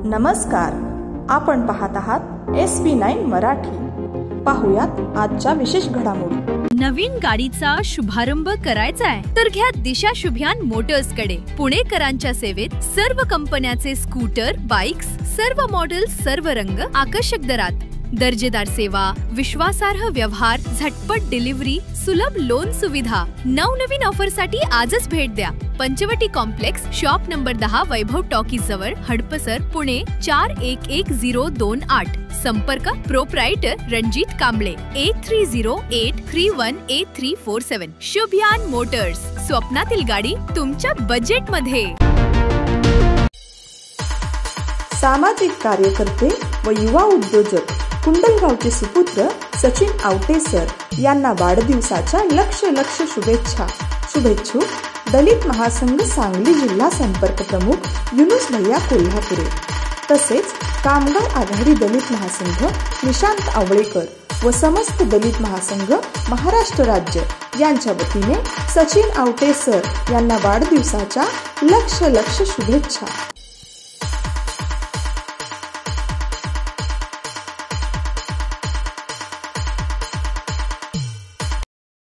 नमस्कार, आपण पाहत आहात SV9 मराठी। पाहुयात आजच्या विशेष घडामोडी। नवीन गाडीचा शुभारंभ करायचाय तर घ्या दिशा शुभयान मोटर्स कडे। पुणेकरांच्या सेवेत सर्व कंपन्याचे स्कूटर, बाइक्स, सर्व मॉडेल, सर्व रंग, आकर्षक दरात, दर्जेदार सेवा, विश्वासार्ह व्यवहार, झटपट डिलिव्हरी, सुलभ लोन सुविधा। नवनवीन ऑफर साठी आजच भेट द्या। पंचवटी कॉम्प्लेक्स, शॉप नंबर 10, वैभव टॉकीज जवळ, हडपसर, पुणे 411028। संपर्क प्रोप्रायटर रणजित कांबळे 8308318347। शुभयान मोटर्स, स्वप्नातील गाडी तुमच्या बजेट मध्ये। सामाजिक कार्यकर्ते व युवा उद्योजक कुंडलगावचे सुपुत्र सचिन आवटे सर यांना वाढदिवसाच्या लक्ष शुभेच्छा। शुभेच्छुक दलित महासंघ सांगली जिल्हा संपर्क प्रमुख युनुस भैया कोल्हापुरे, तसेच कामगार आघाडी दलित महासंघ निशांत आवळेकर व समस्त दलित महासंघ महाराष्ट्र राज्य यांच्या वतीने सचिन आवटे सर यांना वाढदिवसाच्या लक्ष शुभेच्छा।